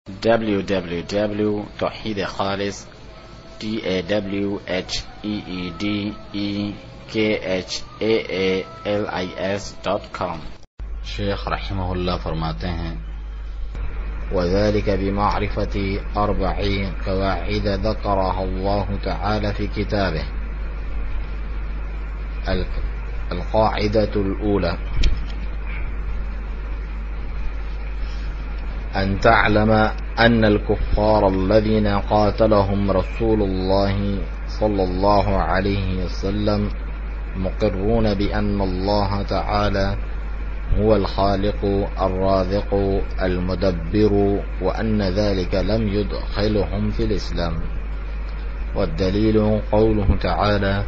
www.tawheedkhalis tawheedkhalis.com شیخ رحمہ اللہ فرماتے ہیں وذلك بمعرفة 4 قواعد ذكرها الله تعالى في كتابه. القاعدة الأولى أن تعلم أن الكفار الذين قاتلهم رسول الله صلى الله عليه وسلم مقرون بأن الله تعالى هو الخالق الرازق المدبر وأن ذلك لم يدخلهم في الإسلام. والدليل قوله تعالى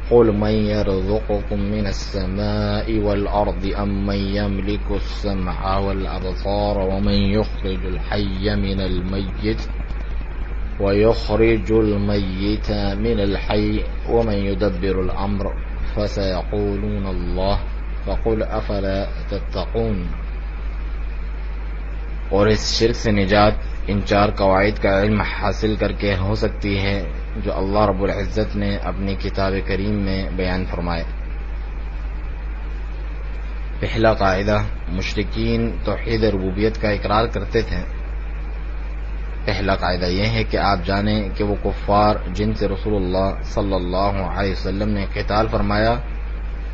قل من يرزقكم من السماء والأرض أم من يملك السمع والأبصار ومن يخرج الحي من الميت ويخرج الميت من الحي ومن يدبر الأمر فسيقولون الله فقل افلا تتقون. اور اس شرک سے نجات ان 4 قواعد کا علم حاصل کر کے ہو سکتی ہے جو اللہ رب العزت نے اپنی کتاب کریم میں بیان فرمائے. پہلا قاعدہ، مشرکین توحید ربوبیت کا اقرار کرتے تھے. پہلا قاعدہ یہ ہے کہ آپ جانیں کہ وہ کفار جن سے رسول اللہ صلی اللہ علیہ وسلم نے قتال فرمایا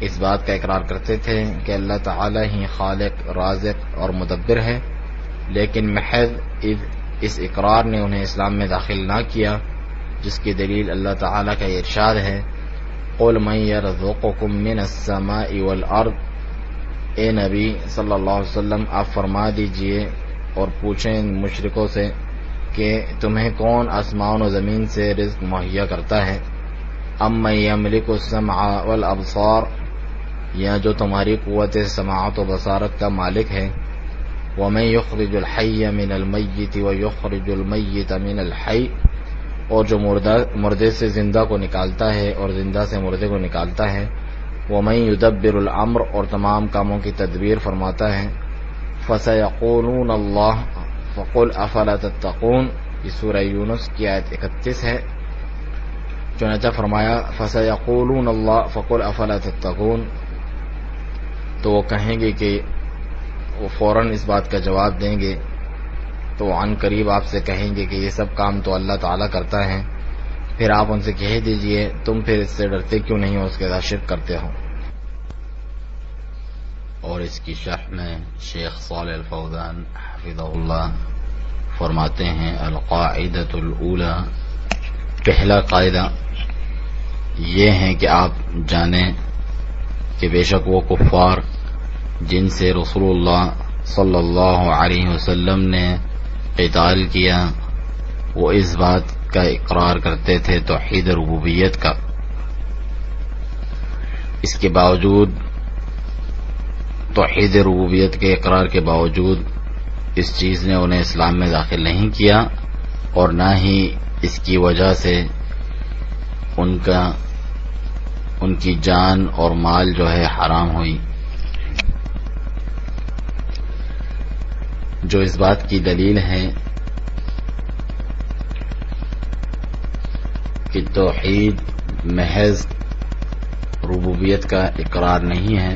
اس بات کا اقرار کرتے تھے کہ اللہ تعالی ہی خالق، رازق اور مدبر ہے، لیکن محض اس اقرار نے انہیں اسلام میں داخل نہ کیا، جس کی دلیل اللہ تعالی کا ارشاد ہے قل من یرزقکم من السماء والارض. اے نبی صلی اللہ علیہ وسلم آپ فرما دیجئے اور پوچھیں مشرکوں سے کہ تمہیں کون آسمان و زمین سے رزق مہیا کرتا ہے. ام من یملک السمع والابصار، یا جو تمہاری قوت سماعت و بصارت کا مالک ہے. ومن یخرج الحی من المیت ویخرج المیت من الحی، اور جو مردے سے زندہ کو نکالتا ہے اور زندہ سے مردے کو نکالتا ہے. ومن یدبر الامر، اور تمام کاموں کی تدبیر فرماتا ہے. فسیقولون اللہ فقل افلا تتقون، یہ سورہ یونس کی آیت 31 ہے. چنانچہ فرمایا فسیقولون اللہ فقل افلا تتقون، تو وہ کہیں گے کہ وہ فوراً اس بات کا جواب دیں گے، تو عن قریب آپ سے کہیں گے کہ یہ سب کام تو اللہ تعالیٰ کرتا ہے. پھر آپ ان سے کہہ دیجئے تم پھر اس سے ڈرتے کیوں نہیں ہو، اس کے ساتھ شرک کرتے ہو. اور اس کی شرح میں شیخ صالح الفوزان حفظہ اللہ فرماتے ہیں القاعدۃ الاولی، پہلا قاعدہ یہ ہے کہ آپ جانیں کہ بے شک وہ کفار جن سے رسول اللہ صلی اللہ علیہ وسلم نے قتال کیا وہ اس بات کا اقرار کرتے تھے توحید ربوبیت کا. اس کے باوجود توحید ربوبیت کے اقرار کے باوجود اس چیز نے انہیں اسلام میں داخل نہیں کیا، اور نہ ہی اس کی وجہ سے ان کی جان اور مال جو ہے حرام ہوئی. جو اس بات کی دلیل ہے کہ توحید محض ربوبیت کا اقرار نہیں ہے،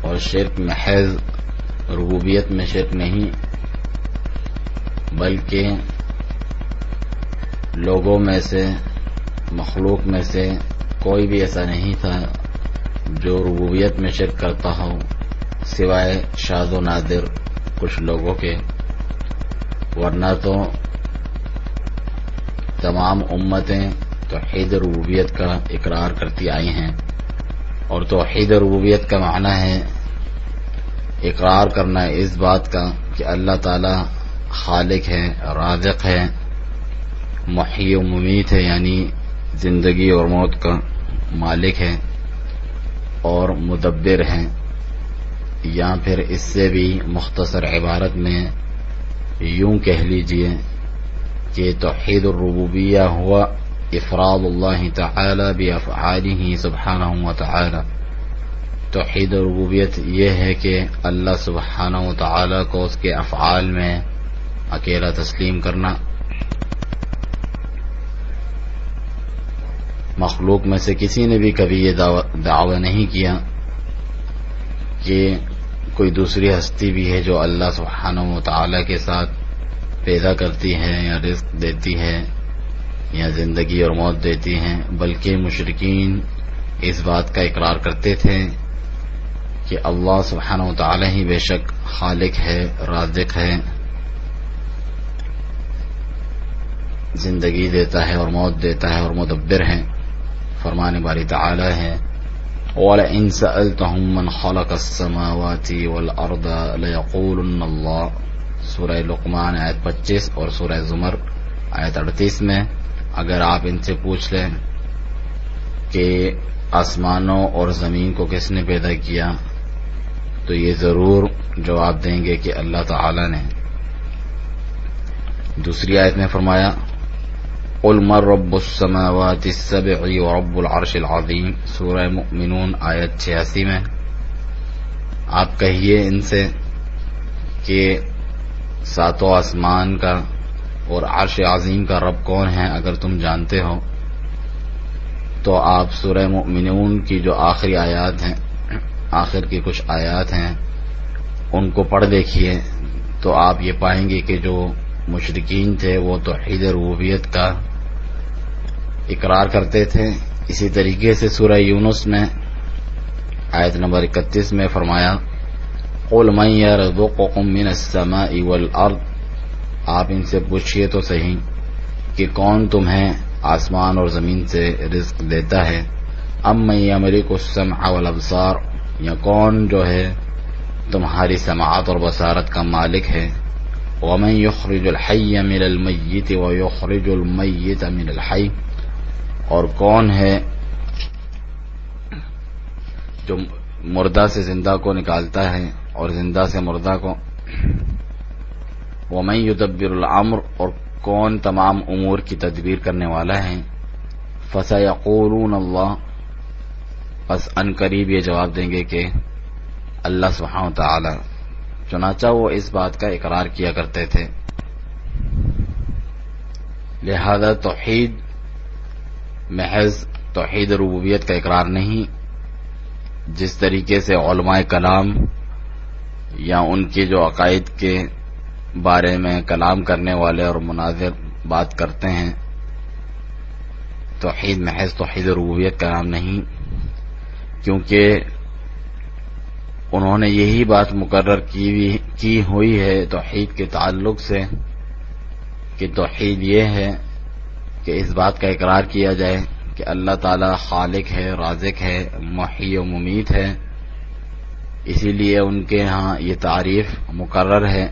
اور شرک محض ربوبیت میں شرک نہیں، بلکہ لوگوں میں سے، مخلوق میں سے کوئی بھی ایسا نہیں تھا جو ربوبیت میں شرک کرتا ہو سوائے شاذ و نادر کچھ لوگوں کے، ورنہ تو تمام امتیں توحید ربوبیت کا اقرار کرتی آئی ہیں. اور توحید ربوبیت کا معنی ہے اقرار کرنا اس بات کا کہ اللہ تعالی خالق ہے، رازق ہے، محیی و ممیت ہے، یعنی زندگی اور موت کا مالک ہے، اور مدبر ہیں. یا پھر اس سے بھی مختصر عبارت میں یوں کہہ لیجئے کہ توحید الربوبیہ ہوا افراد اللہ تعالی بافعالہ سبحانہ وتعالی. توحید ربوبیت یہ ہے کہ اللہ سبحانہ و تعالی کو اس کے افعال میں اکیلا تسلیم کرنا، مخلوق میں سے کسی نے بھی کبھی یہ دعویٰ نہیں کیا کہ کوئی دوسری ہستی بھی ہے جو اللہ سبحانہ و تعالی کے ساتھ پیدا کرتی ہے یا رزق دیتی ہے یا زندگی اور موت دیتی ہیں، بلکہ مشرکین اس بات کا اقرار کرتے تھے کہ اللہ سبحانہ و تعالی ہی بے شک خالق ہے، رازق ہے، زندگی دیتا ہے اور موت دیتا ہے اور مدبر ہے۔ فرمان باری تعالی ہے وَلَئِن سَأَلْتَهُم مَّنْ خَلَقَ السَّمَاوَاتِ وَالْأَرْضَ لَيَقُولُنَّ اللَّهُ، سورہ لقمان آیت 25 اور سورہ زمر آیت 38 میں اگر آپ ان سے پوچھ لیں کہ آسمانوں اور زمین کو کس نے پیدا کیا تو یہ ضرور جواب دیں گے کہ اللہ تعالی نے۔ دوسری آیت میں فرمایا قُلْ مَن رَّبُّ السَّمَاوَاتِ السَّبْعِ وَرَبُّ الْعَرْشِ الْعَظِيمِ، سورہ مؤمنون آیت 86 میں آپ کہیے ان سے کہ ساتوں آسمان کا اور عرش عظیم کا رب کون ہے اگر تم جانتے ہو، تو آپ سورہ مؤمنون کی جو آخری آیات ہیں، آخر کی کچھ آیات ہیں، ان کو پڑھ دیکھیے تو آپ یہ پائیں گے کہ جو مشرکین تھے وہ توحید ربوبیت کا اقرار کرتے تھے۔ اسی طریقے سے سورہ یونس میں آیت نمبر 31 میں فرمایا قُلْ مَن يَرْزُقُكُم مِّنَ السَّمَاءِ وَالْأَرْضِ، آپ ان سے پوچھئے تو صحیح کہ کون تمہیں آسمان اور زمین سے رزق دیتا ہے، أَمَّن يَمْلِكُ السَّمْعَ وَالْأَبْصَارَ، یا کون جو ہے تمہاری سماعت اور بصارت کا مالک ہے، وَمَن يُخْرِجُ الْحَيَّ مِنَ الْمَيِّتِ وَيُخْرِجُ الْمَيِّتَ مِنَ الْحَيِّ، اور کون ہے جو مردہ سے زندہ کو نکالتا ہے اور زندہ سے مردہ کو، وَمَن يُدَبِّرُ الْأَمْرَ، اور کون تمام امور کی تدبیر کرنے والا ہے، فَسَيَقُولُونَ اللَّهُ، بس ان قریب یہ جواب دیں گے کہ اللہ سبحانہ وتعالی۔ چنانچہ وہ اس بات کا اقرار کیا کرتے تھے۔ لہذا توحید محض توحید ربوبیت کا اقرار نہیں، جس طریقے سے علماء کلام یا ان کے جو عقائد کے بارے میں کلام کرنے والے اور مناظر بات کرتے ہیں، توحید محض توحید ربوبیت کا نام نہیں، کیونکہ انہوں نے یہی بات مقرر کی ہوئی ہے توحید کے تعلق سے کہ توحید یہ ہے کہ اس بات کا اقرار کیا جائے کہ اللہ تعالی خالق ہے، رازق ہے، محیی و ممیت ہے۔ اسی لیے ان کے ہاں یہ تعریف مقرر ہے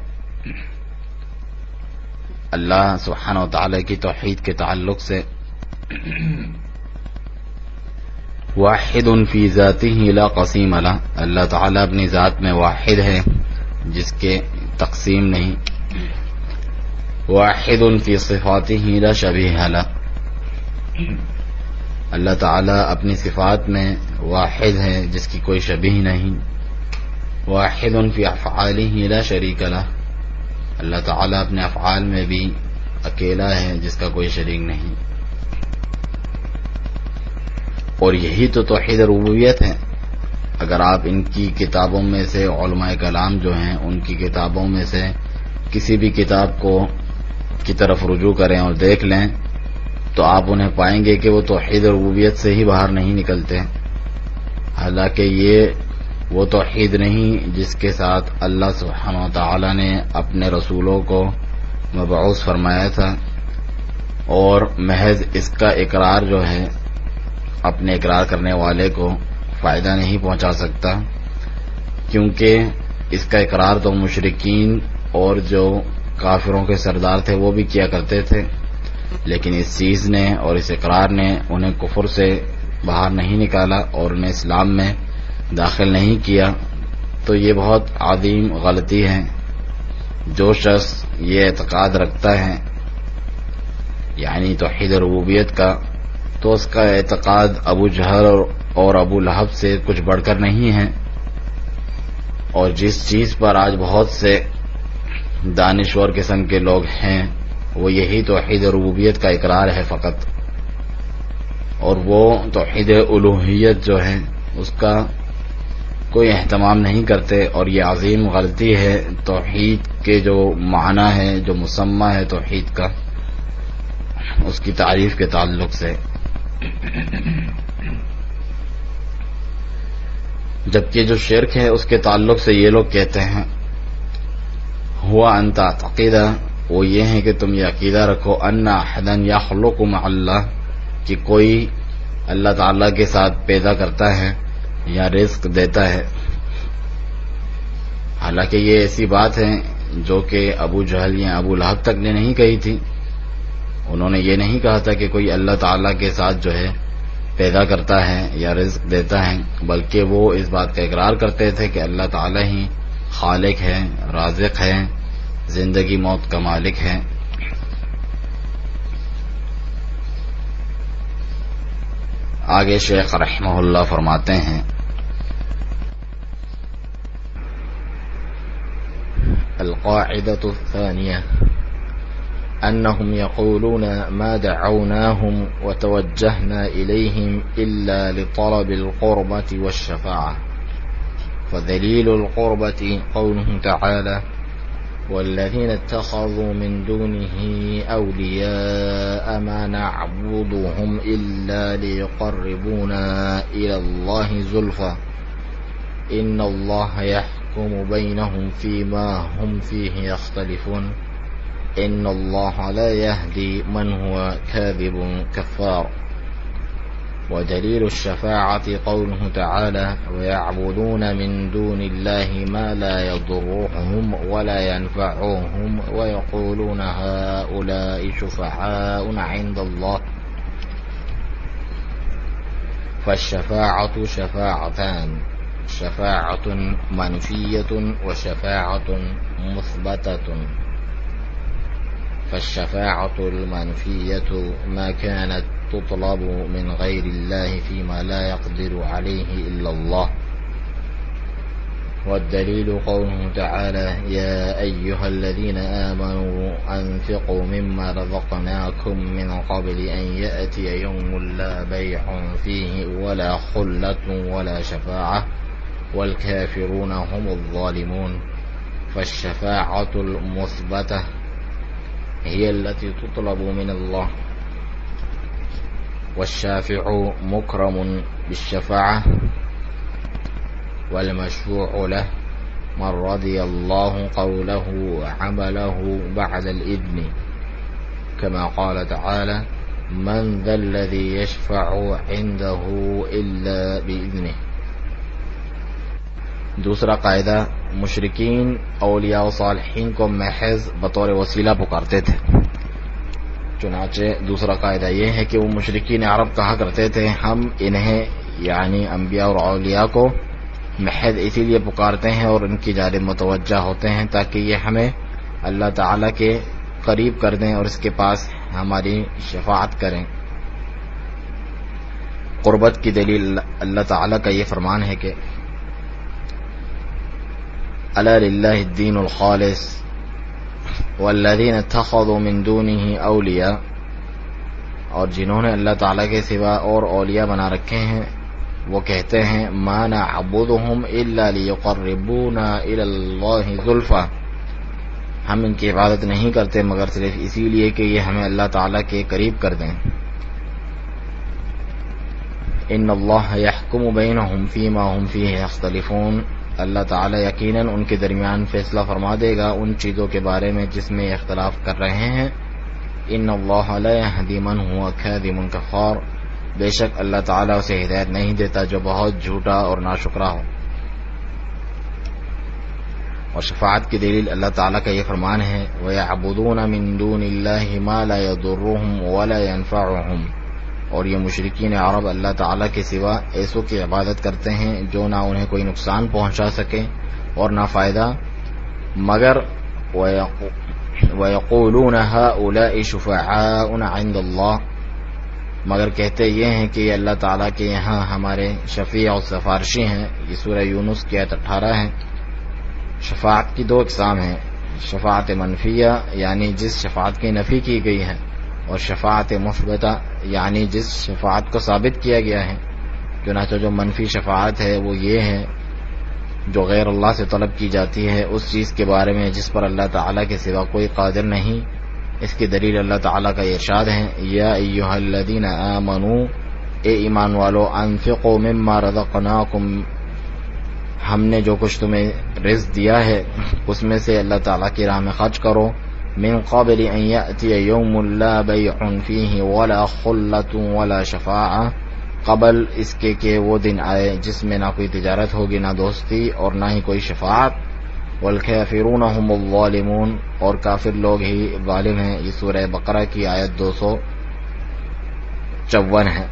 اللہ سبحانہ و تعالی کی توحید کے تعلق سے۔ واحد فی ذاتہ لا قسیم لہ، اللہ تعالی اپنی ذات میں واحد ہے جس کے تقسیم نہیں۔ واحد فی صفاتہ لا شبیہ لہ، اللہ تعالی اپنی صفات میں واحد ہے جس کی کوئی شبیہ نہیں۔ واحد فی افعالہ لا شریک لہ، اللہ تعالی اپنے افعال میں بھی اکیلا ہے جس کا کوئی شریک نہیں۔ اور یہی تو توحید ربوبیت ہے۔ اگر آپ ان کی کتابوں میں سے علماء کلام جو ہیں ان کی کتابوں میں سے کسی بھی کتاب کی طرف رجوع کریں اور دیکھ لیں تو آپ انہیں پائیں گے کہ وہ توحید ربوبیت سے ہی باہر نہیں نکلتے، حالانکہ یہ وہ توحید نہیں جس کے ساتھ اللہ سبحانہ و تعالی نے اپنے رسولوں کو مبعوث فرمایا تھا، اور محض اس کا اقرار جو ہے اپنے اقرار کرنے والے کو فائدہ نہیں پہنچا سکتا، کیونکہ اس کا اقرار تو مشرکین اور جو کافروں کے سردار تھے وہ بھی کیا کرتے تھے، لیکن اس چیز نے اور اس اقرار نے انہیں کفر سے باہر نہیں نکالا اور انہیں اسلام میں داخل نہیں کیا۔ تو یہ بہت عظیم غلطی ہے۔ جو شخص یہ اعتقاد رکھتا ہے یعنی توحید ربوبیت کا، تو اس کا اعتقاد ابو جہل اور ابو لہب سے کچھ بڑھ کر نہیں ہے۔ اور جس چیز پر آج بہت سے دانشور قسم کے لوگ ہیں وہ یہی توحید ربوبیت کا اقرار ہے فقط، اور وہ توحید الوہیت جو ہے اس کا کوئی اہتمام نہیں کرتے، اور یہ عظیم غلطی ہے توحید کے جو معنی ہے، جو مسمى ہے توحید کا، اس کی تعریف کے تعلق سے۔ جبکہ جو شرک ہے اس کے تعلق سے یہ لوگ کہتے ہیں ہوا انت عقیدہ، وہ یہ ہے کہ تم یہ عقیدہ رکھو ان احدا یخلق مع اللہ، کہ کوئی اللہ تعالی کے ساتھ پیدا کرتا ہے یا رزق دیتا ہے۔ حالانکہ یہ ایسی بات ہے جو کہ ابو جہل یا ابو لہب تک نے نہیں کہی تھی، انہوں نے یہ نہیں کہا تھا کہ کوئی اللہ تعالی کے ساتھ جو ہے پیدا کرتا ہے یا رزق دیتا ہے، بلکہ وہ اس بات کا اقرار کرتے تھے کہ اللہ تعالی ہی خالق ہے، رازق ہے، زندگی موت کا مالک ہے۔ آگے شیخ رحمہ اللہ فرماتے ہیں القاعدة الثانية أنهم يقولون ما دعوناهم وتوجهنا إليهم إلا لطلب القربة والشفاعة، فدليل القربة قوله تعالى والذين اتخذوا من دونه أولياء ما نعبدهم إلا ليقربونا إلى الله زلفى إن الله يحكم بينهم فيما هم فيه يختلفون إن الله لا يهدي من هو كاذب كفار. ودليل الشفاعة قوله تعالى ويعبدون من دون الله ما لا يضرهم ولا ينفعهم ويقولون هؤلاء شفعاء عند الله. فالشفاعة شفاعتان، شفاعة منفية وشفاعة مثبتة. فالشفاعة المنفية ما كانت تطلب من غير الله فيما لا يقدر عليه إلا الله. والدليل قوله تعالى يا أيها الذين آمنوا أنفقوا مما رزقناكم من قبل أن يأتي يوم لا بيع فيه ولا خلة ولا شفاعة والكافرون هم الظالمون. فالشفاعة المثبتة هي التي تطلب من الله، والشافع مكرم بالشفاعة والمشفوع له من رضي الله قوله وعمله بعد الإذن، كما قال تعالى من ذا الذي يشفع عنده إلا بإذنه. دوسرا قاعدہ، مشرکین اولیاء و صالحین کو محض بطور وسیلہ پکارتے تھے۔ چنانچہ دوسرا قاعدہ یہ ہے کہ وہ مشرکین عرب کہا کرتے تھے ہم انہیں یعنی انبیاء اور اولیاء کو محض اسی لیے پکارتے ہیں اور ان کی جانب متوجہ ہوتے ہیں تاکہ یہ ہمیں اللہ تعالی کے قریب کر دیں اور اس کے پاس ہماری شفاعت کریں۔ قربت کی دلیل اللہ تعالی کا یہ فرمان ہے کہ الا للہ الدین الخالص والذین اتخذوا من دونه اولیاء، اور جنہوں نے اللہ تعالیٰ کے سوا اور اولیاء بنا رکھے ہیں وہ کہتے ہیں ما نعبدهم الا لیقربونا الی اللہ زلفی، ہم ان کی عبادت نہیں کرتے مگر صرف اسی لیے کہ یہ ہمیں اللہ تعالیٰ کے قریب کر دیں۔ ان اللہ یحکم بینہم فیما ہم فیہ یختلفون، اللہ تعالیٰ یقیناً ان کے درمیان فیصلہ فرما دے گا ان چیزوں کے بارے میں جس میں اختلاف کر رہے ہیں۔ ان اللہ لا یہدی من هو کاذب کفار، بے شک اللہ تعالیٰ اسے ہدایت نہیں دیتا جو بہت جھوٹا اور ناشکرا ہو۔ اور شفاعت کی دلیل اللہ تعالیٰ کا یہ فرمان ہے وَيَعْبُدُونَ مِن دُونِ اللَّهِ مَا لَا يَضُرُّهُمْ وَلَا يَنفَعُهُمْ، اور یہ مشرکین عرب اللہ تعالیٰ کے سوا ایسوں کی عبادت کرتے ہیں جو نہ انہیں کوئی نقصان پہنچا سکے اور نہ فائدہ، مگر وَيَقُولُونَ هَؤُلَاءِ شُفَعَاؤُنَ عِندَ اللَّهِ، مگر کہتے یہ ہیں کہ یہ اللہ تعالیٰ کے یہاں ہمارے شفیع اور سفارشی ہیں۔ یہ سورہ یونس کی آیت 18 ہے۔ شفاعت کی دو اقسام ہیں، شفاعت منفیہ یعنی جس شفاعت کی نفی کی گئی ہے، اور شفاعت مثبتہ یعنی جس شفاعت کو ثابت کیا گیا ہے۔ چنانچہ جو منفی شفاعت ہے وہ یہ ہے جو غیر اللہ سے طلب کی جاتی ہے اس چیز کے بارے میں جس پر اللہ تعالیٰ کے سوا کوئی قادر نہیں۔ اس کی دلیل اللہ تعالیٰ کا ارشاد ہے، یا ایھا الذین آمنوا، اے ایمان والو، انفقوا مما رزقناکم، ہم نے جو کچھ تمہیں رزق دیا ہے اس میں سے اللہ تعالیٰ کی راہ میں خرچ کرو، من قبل ان یأتی یوم لا بیع فیہ ولا خلۃ ولا شفاعہ، قبل اس کے کہ وہ دن آئے جس میں نہ کوئی تجارت ہوگی، نہ دوستی، اور نہ ہی کوئی شفاعت، والکافرون هم الظالمون، اور کافر لوگ ہی ظالم ہیں۔ یہ سورہ بقرہ کی آیت 254 ہے۔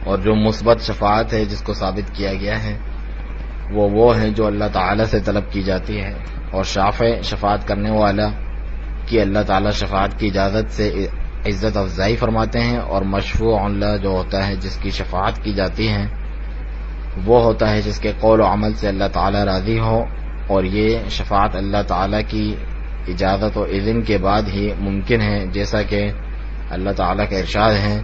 اور جو مثبت شفاعت ہے جس کو ثابت کیا گیا ہے وہ ہے جو اللہ تعالی سے طلب کی جاتی ہے، اور شافع شفاعت کرنے والا کی اللہ تعالی شفاعت کی اجازت سے عزت افزائی فرماتے ہیں، اور مشفوع اللہ جو ہوتا ہے جس کی شفاعت کی جاتی ہے وہ ہوتا ہے جس کے قول و عمل سے اللہ تعالی راضی ہو، اور یہ شفاعت اللہ تعالی کی اجازت و اذن کے بعد ہی ممکن ہے، جیسا کہ اللہ تعالی کا ارشاد ہے،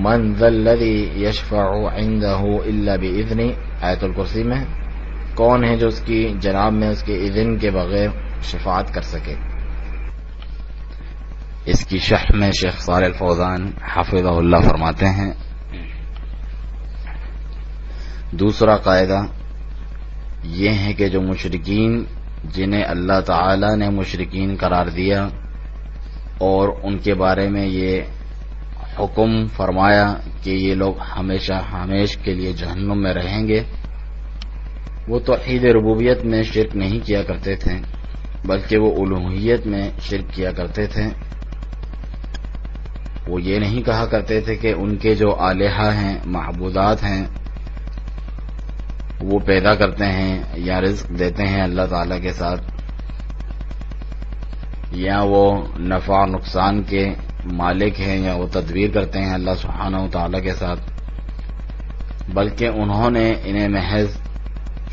من ذا الذی یشفع عنده الا باذنہ، آیت الکرسی میں، کون ہے جو اس کی جناب میں اس کے اذن کے بغیر شفاعت کر سکے۔ اس کی شرح میں شیخ صالح الفوزان حفظہ اللہ فرماتے ہیں، دوسرا قاعدہ یہ ہے کہ جو مشرکین جنہیں اللہ تعالی نے مشرکین قرار دیا اور ان کے بارے میں یہ حکم فرمایا کہ یہ لوگ ہمیشہ ہمیش کے لیے جہنم میں رہیں گے، وہ توحید ربوبیت میں شرک نہیں کیا کرتے تھے بلکہ وہ الوہیت میں شرک کیا کرتے تھے۔ وہ یہ نہیں کہا کرتے تھے کہ ان کے جو الہہ ہیں، معبودات ہیں، وہ پیدا کرتے ہیں یا رزق دیتے ہیں اللہ تعالی کے ساتھ، یا وہ نفع نقصان کے مالک ہیں، یا وہ تدبیر کرتے ہیں اللہ سبحانہ و تعالی کے ساتھ، بلکہ انہوں نے انہیں محض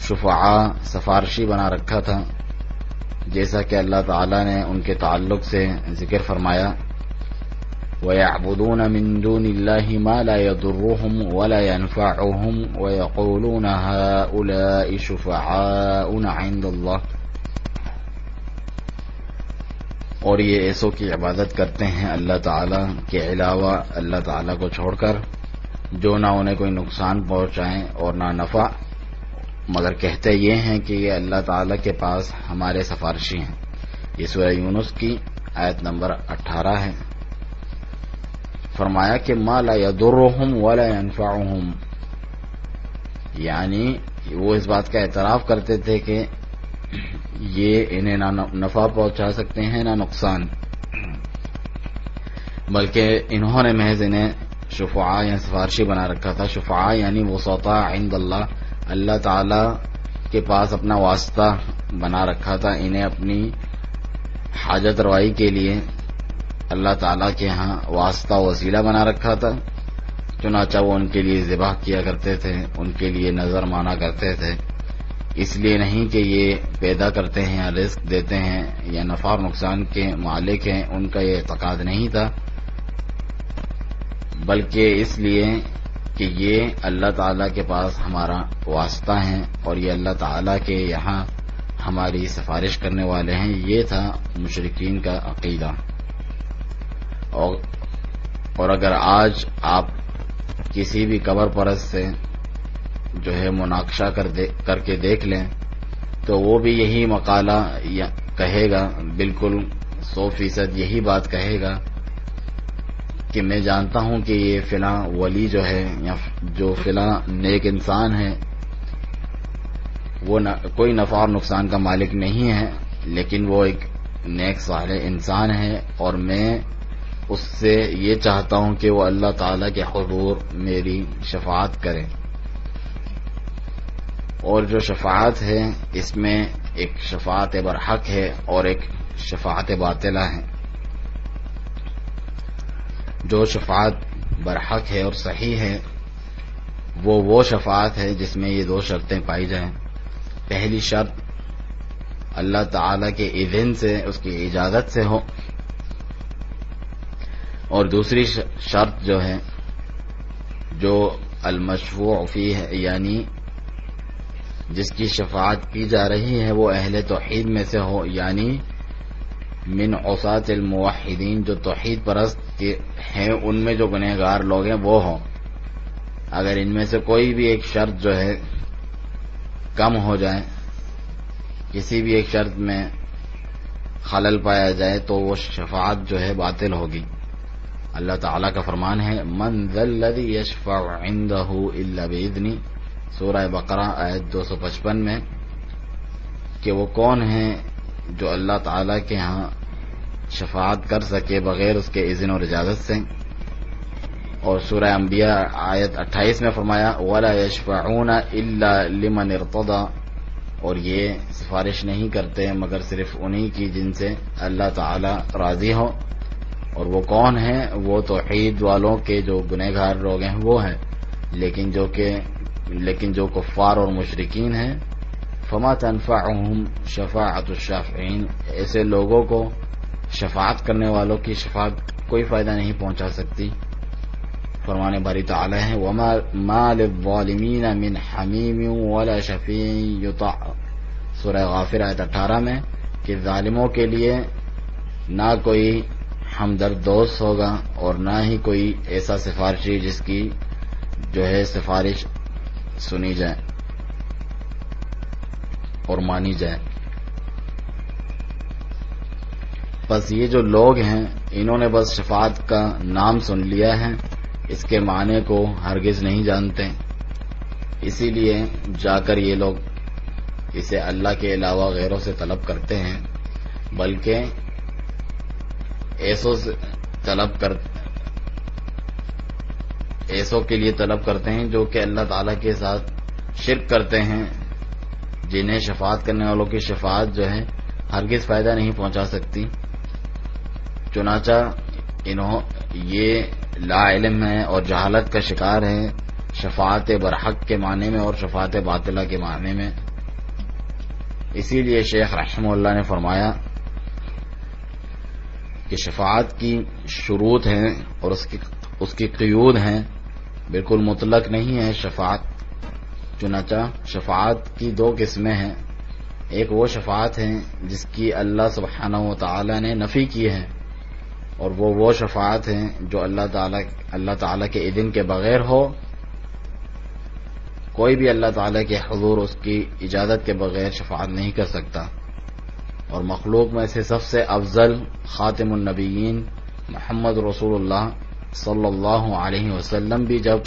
شفعاء سفارشی بنا رکھا تھا، جیسا کہ اللہ تعالی نے ان کے تعلق سے ذکر فرمایا، وَيَعْبُدُونَ مِن دُونِ اللَّهِ مَا لَا يَضُرُّهُمْ وَلَا يَنفَعُهُمْ وَيَقُولُونَ هَؤُلَاءِ شُفَعَاؤُنَا عِندَ اللَّهِ، اور یہ ایسوں کی عبادت کرتے ہیں اللہ تعالیٰ کے علاوہ اللہ تعالیٰ کو چھوڑ کر، جو نہ انہیں کوئی نقصان پہنچائیں اور نہ نفع، مگر کہتے یہ ہیں کہ یہ اللہ تعالیٰ کے پاس ہمارے سفارشی ہیں۔ یہ سورہ یونس کی آیت نمبر 18 ہے۔ فرمایا کہ ما لا یضرهم ولا ينفعهم، یعنی وہ اس بات کا اعتراف کرتے تھے کہ یہ انہیں نہ نفع پہنچا سکتے ہیں نہ نقصان، بلکہ انہوں نے محض انہیں شفعاء یا سفارشی بنا رکھا تھا۔ شفعاء یعنی وسطاء عند اللہ، اللہ تعالی کے پاس اپنا واسطہ بنا رکھا تھا، انہیں اپنی حاجت روائی کے لیے اللہ تعالیٰ کے ہاں واسطہ وسیلہ بنا رکھا تھا، چنانچہ وہ ان کے لیے ذبح کیا کرتے تھے، ان کے لیے نظر مانا کرتے تھے، اس لیے نہیں کہ یہ پیدا کرتے ہیں یا رزق دیتے ہیں یا نفع اور نقصان کے مالک ہیں، ان کا یہ اعتقاد نہیں تھا، بلکہ اس لیے کہ یہ اللہ تعالیٰ کے پاس ہمارا واسطہ ہیں اور یہ اللہ تعالیٰ کے یہاں ہماری سفارش کرنے والے ہیں۔ یہ تھا مشرکین کا عقیدہ۔ اور اگر آج آپ کسی بھی قبر پرست سے جو ہے مناقشہ کر کے دیکھ لیں تو وہ بھی یہی مقالہ کہے گا، بالکل 100% یہی بات کہے گا کہ میں جانتا ہوں کہ یہ فلاں ولی جو ہے یا جو فلاں نیک انسان ہے وہ کوئی نفع اور نقصان کا مالک نہیں ہے، لیکن وہ ایک نیک صالح انسان ہے، اور میں اس سے یہ چاہتا ہوں کہ وہ اللہ تعالی کے حضور میری شفاعت کرے۔ اور جو شفاعت ہے اس میں ایک شفاعت برحق ہے اور ایک شفاعت باطلہ ہے۔ جو شفاعت برحق ہے اور صحیح ہے وہ شفاعت ہے جس میں یہ 2 شرطیں پائی جائیں۔ پہلی شرط اللہ تعالی کے اذن سے، اس کی اجازت سے ہو، اور دوسری شرط جو ہے جو المشفوع فیہ ہے، یعنی جس کی شفاعت کی جا رہی ہے وہ اہل توحید میں سے ہو، یعنی من عصاة الموحدین، جو توحید پرست ہیں ان میں جو گنہگار لوگ ہیں وہ ہوں۔ اگر ان میں سے کوئی بھی ایک شرط جو ہے کم ہو جائے، کسی بھی ایک شرط میں خلل پایا جائے تو وہ شفاعت جو ہے باطل ہوگی۔ اللہ تعالیٰ کا فرمان ہے من ذا الذی یشفع عندہ الا باذنہ، سورہ بقرہ آیت 255 میں، کہ وہ کون ہے جو اللہ تعالیٰ کے ہاں شفاعت کر سکے بغیر اس کے اذن اور اجازت سے۔ اور سورہ انبیاء آیت 28 میں فرمایا ولا یشفعون الا لمن ارتضی، اور یہ سفارش نہیں کرتے مگر صرف انہی کی جن سے اللہ تعالیٰ راضی ہو۔ اور وہ کون ہیں؟ وہ توحید والوں کے جو گنہگار لوگ ہیں وہ ہیں، لیکن جو کفار اور مشرکین ہیں فما تنفعهم شفاعت الشافعین، ایسے لوگوں کو شفاعت کرنے والوں کی شفاعت کوئی فائدہ نہیں پہنچا سکتی۔ فرمان باری تعالی ہے وما للظالمین من حمیم ولا شفیع یطاع، سورہ غافر آیت 18 میں، کہ ظالموں کے لیے نہ کوئی ہمدرد دوست ہوگا اور نہ ہی کوئی ایسا سفارشی جس کی جو ہے سفارش سنی جائے اور مانی جائے۔ بس یہ جو لوگ ہیں انہوں نے بس شفاعت کا نام سن لیا ہے، اس کے معنی کو ہرگز نہیں جانتے، اسی لیے جا کر یہ لوگ اسے اللہ کے علاوہ غیروں سے طلب کرتے ہیں، بلکہ ایسوں کے لیے طلب کرتے ہیں جو کہ اللہ تعالیٰ کے ساتھ شرک کرتے ہیں، جنہیں شفاعت کرنے والوں کی شفاعت جو ہے ہرگز فائدہ نہیں پہنچا سکتی۔ چنانچہ یہ لا علم ہے اور جہالت کا شکار ہے شفاعت برحق کے معنی میں اور شفاعت باطلہ کے معنی میں۔ اسی لیے شیخ رحمہ اللہ نے فرمایا کہ شفاعت کی شروط ہیں اور اس کی قیود ہیں، بالکل مطلق نہیں ہے شفاعت۔ چنانچہ شفاعت کی دو قسمیں ہیں، ایک وہ شفاعت ہے جس کی اللہ سبحانہ و تعالی نے نفی کی ہے، اور وہ شفاعت ہے جو اللہ تعالی کے اذن کے بغیر ہو، کوئی بھی اللہ تعالی کے حضور اس کی اجازت کے بغیر شفاعت نہیں کر سکتا۔ اور مخلوق میں سے سب سے افضل خاتم النبیین محمد رسول اللہ صلی اللہ علیہ وسلم بھی جب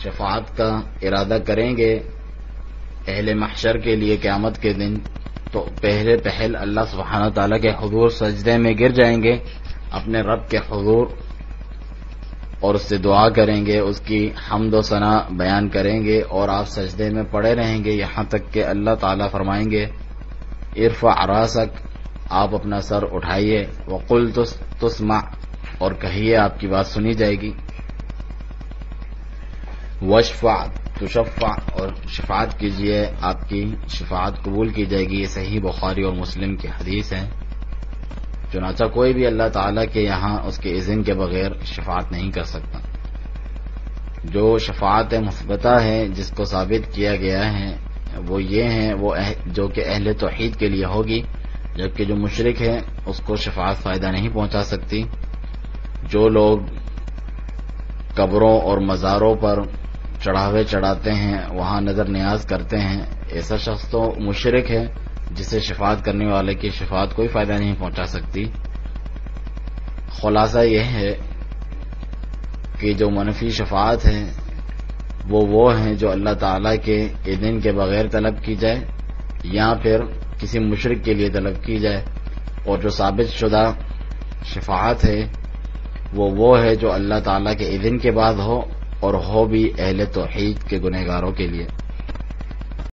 شفاعت کا ارادہ کریں گے اہل محشر کے لیے قیامت کے دن، تو پہل اللہ سبحانہ تعالیٰ کے حضور سجدے میں گر جائیں گے، اپنے رب کے حضور، اور اس سے دعا کریں گے، اس کی حمد و ثنا بیان کریں گے، اور آپ سجدے میں پڑے رہیں گے یہاں تک کہ اللہ تعالیٰ فرمائیں گے ارفع راسک، آپ اپنا سر اٹھائیے، وقل تسمع، اور کہیے آپ کی بات سنی جائے گی، واشفع تشفع، اور شفاعت کیجیے آپ کی شفاعت قبول کی جائے گی۔ یہ صحیح بخاری اور مسلم کی حدیث ہے۔ چنانچہ کوئی بھی اللہ تعالیٰ کے یہاں اس کے اذن کے بغیر شفاعت نہیں کر سکتا۔ جو شفاعت مثبتہ ہے جس کو ثابت کیا گیا ہے وہ یہ ہیں جو کہ اہل توحید کے لیے ہوگی، جبکہ جو مشرک ہے اس کو شفاعت فائدہ نہیں پہنچا سکتی۔ جو لوگ قبروں اور مزاروں پر چڑھاوے چڑھاتے ہیں، وہاں نظر نیاز کرتے ہیں، ایسا شخص تو مشرک ہے جسے شفاعت کرنے والے کی شفاعت کوئی فائدہ نہیں پہنچا سکتی۔ خلاصہ یہ ہے کہ جو منفی شفاعت ہے وہ ہیں جو اللہ تعالیٰ کے اذن کے بغیر طلب کی جائے یا پھر کسی مشرک کے لیے طلب کی جائے، اور جو ثابت شدہ شفاعت ہے وہ ہے جو اللہ تعالیٰ کے اذن کے بعد ہو، اور ہو بھی اہل توحید کے گنہگاروں کے لیے۔